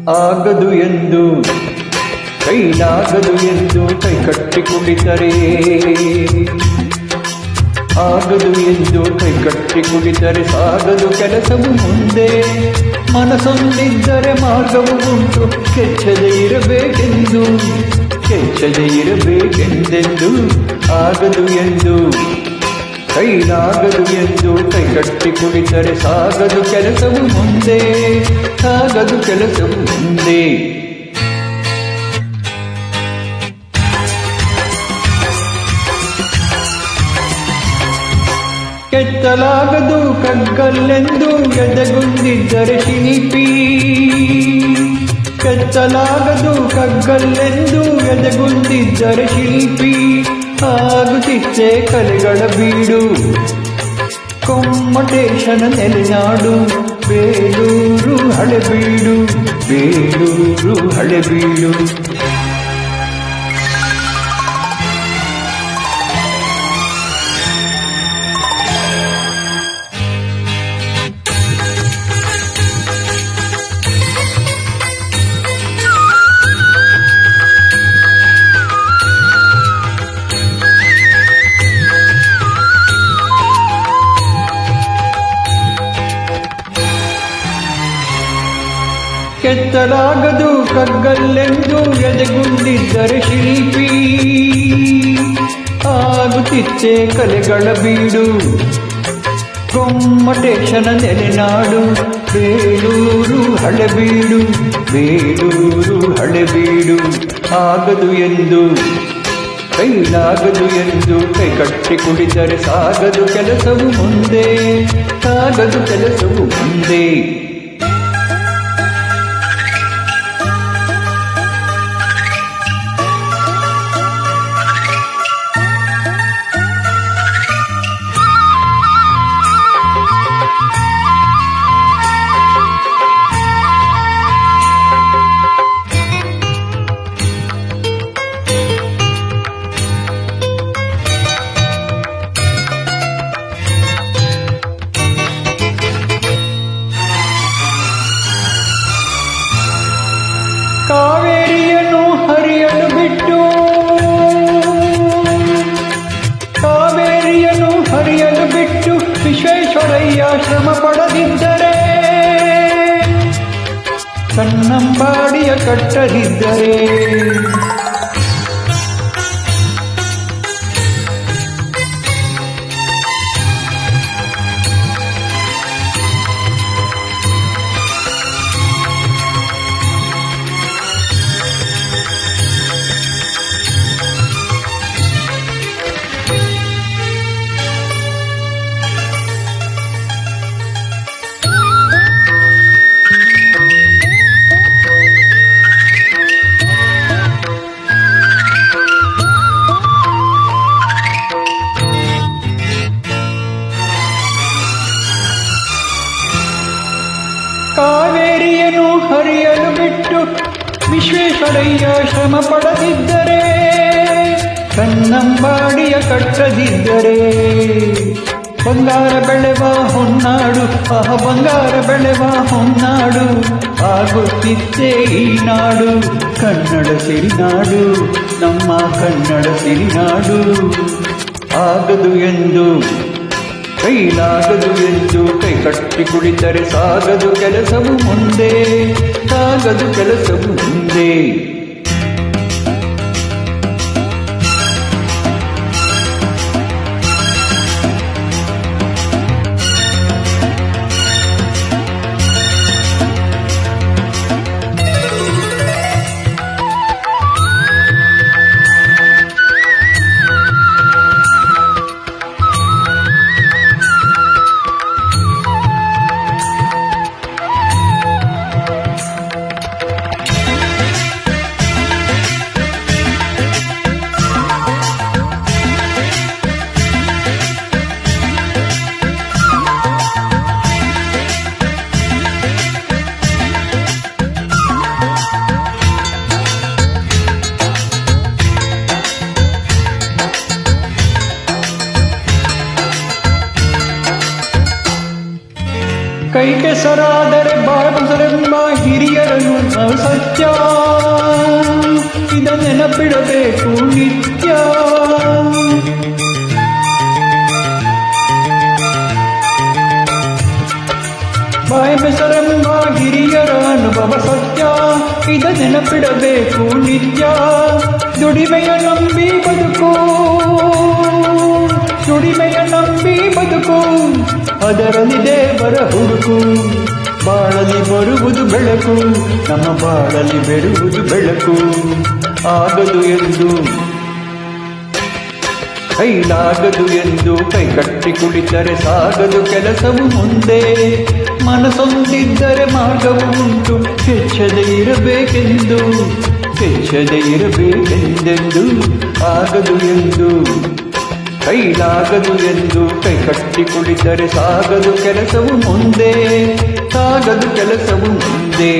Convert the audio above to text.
ಆಗದು ಎಂದು ಕೈಲಾಗದು ಎಂದು ಕೈ ಕಟ್ಟಿ ಕುಳಿತರೆ, ಆಗದು ಎಂದು ಕೈ ಕಟ್ಟಿ ಕುಳಿತರೆ ಸಾಗದು ಕೆಲಸವು ಮುಂದೆ. ಮನಸ್ಸೊಂದಿದ್ದರೆ ಮಾರ್ಗವು ಉಂಟು, ಕೆಚ್ಚದೆ ಇರಬೇಕೆಂದು ಕೆಚ್ಚದೆ ಇರಬೇಕೆಂದೆಂದು. ಆಗದು ಎಂದು ಕೈಲಾಗದು ಎಂದು ಕೈ ಕಟ್ಟಿ ಕುಳಿತರೆ ಸಾಗದು ಕೆಲಸವು ಮುಂದೆ, ಸಾಗದು ಕೆಲಸವು ಮುಂದೆ. ಕೆತ್ತಲಾಗದು ಕಗ್ಗಲ್ಲೆಂದು ಎದೆಗುಂದಿದ್ದರೆ ಶಿಲ್ಪಿ, ಕೆತ್ತಲಾಗದು ಕಗ್ಗಲ್ಲೆಂದು ಎದೆಗುಂದಿದ್ದರೆ ಶಿಲ್ಪಿ. ಆಗುತ್ತಿತ್ತೆ ಕಲೆಗಳ ಬೀಡು, ಕೊಮ್ಮಟೇಶನ ನೆಲೆನಾಡು. ಬೇಲೂರು ಹಳೆಬೀಡು, ಬೇಲೂರು ಹಳೆಬೀಡು. ಕೆತ್ತಲಾಗದು ಕಗ್ಗಲ್ಲೆಂದು ಎದೆಗುಂದಿದ್ದರೆ ಶಿಲ್ಪಿ. ಆಗುತ್ತಿತ್ತೆ ಕಲೆಗಳ ಬೀಡು, ಗೊಮ್ಮಟೇಶನ ನೆಲೆನಾಡು. ಬೇಲೂರು ಹಳೆಬೀಡು, ಬೇಲೂರು ಹಳೆಬೀಡು. ಆಗದು ಎಂದು ಕೈಲಾಗದು ಎಂದು ಕೈ ಕಟ್ಟಿ ಕುಳಿತರೆ ಸಾಗದು ಕೆಲಸವು ಮುಂದೆ, ಸಾಗದು ಕೆಲಸವು ಮುಂದೆ. ಕಾವೇರಿಯನ್ನು ಹರಿಯಲು ಬಿಟ್ಟು, ಕಾವೇರಿಯನ್ನು ಹರಿಯಲು ಬಿಟ್ಟು ವಿಶ್ವೇಶ್ವರಯ್ಯ ಶ್ರಮ ಪಡದಿದ್ದರೆ, ಕನ್ನಂಬಾಡಿಯ ಕಟ್ಟದಿದ್ದರೆ. ಕಾವೇರಿಯನ್ನು ಹರಿಯಲು ಬಿಟ್ಟು ವಿಶ್ವೇಶ್ವರಯ್ಯ ಶ್ರಮ ಪಡದಿದ್ದರೆ, ಕನ್ನಂಬಾಡಿಯ ಕಟ್ಟದಿದ್ದರೆ. ಬಂಗಾರ ಬೆಳೆವ ಹೊನ್ನಾಡು, ಬಂಗಾರ ಬೆಳೆವ ಹೊನ್ನಾಡು. ಆಗುತ್ತಿತ್ತೆ ಈ ನಾಡು ಕನ್ನಡ ಸಿರಿನಾಡು, ನಮ್ಮ ಕನ್ನಡ ಸಿರಿನಾಡು. ಆಗದು ಎಂದು ಕೈಲಾಗದು ಎಂದು ಕೈ ಕಟ್ಟಿ ಕುಳಿತರೆ ಸಾಗದು ಕೆಲಸವು ಮುಂದೆ, ಸಾಗದು ಕೆಲಸವು ಮುಂದೆ. ಕೈ ಕೆಸರಾದರೆ ಬಾಗುಸರೆಂಬ ಹಿರಿಯರನ್ನು ನಾವು ಸತ್ಯ ಇದ ನೆನಪಿಡಬೇಕು ನಿತ್ಯ. ಬಾಯ ಬೆಸರೆಂಬ ಹಿರಿಯರ ಅನುಭವ ಸತ್ಯ ಇದ ನೆನಪಿಡಬೇಕು ನಿತ್ಯ. ದುಡಿಮೆಯ ನಂಬಿ ಬದುಕು, ದುಡಿಮೆಯ ನಂಬಿ ಬದುಕು, ಅದರಲ್ಲಿ ದೇವರ ಹುಡುಕು. ಬಾಳಲಿ ಬರುವುದು ಬೆಳಕು, ನಮ್ಮ ಬಾಳಲಿ ಬೆರುವುದು ಬೆಳಕು. ಆಗದು ಎಂದು ಕೈಲಾಗದು ಎಂದು ಕೈ ಕಟ್ಟಿ ಕುಳಿತರೆ ಸಾಗದು ಕೆಲಸವು ಮುಂದೆ. ಮನಸೊಂದಿದ್ದರೆ ಮಾರ್ಗವು ಉಂಟು, ಹೆಚ್ಚದೆ ಇರಬೇಕೆಂದು, ಹೆಚ್ಚದೆ ಇರಬೇಕೆಂದೆಂದು. ಆಗದು ಎಂದು ಕೈಲಾಗದು ಎಂದು ಕೈ ಕಟ್ಟಿ ಕುಳಿತರೆ ಸಾಗದು ಕೆಲಸವು ಮುಂದೆ, ಸಾಗದು ಕೆಲಸವು ಮುಂದೆ.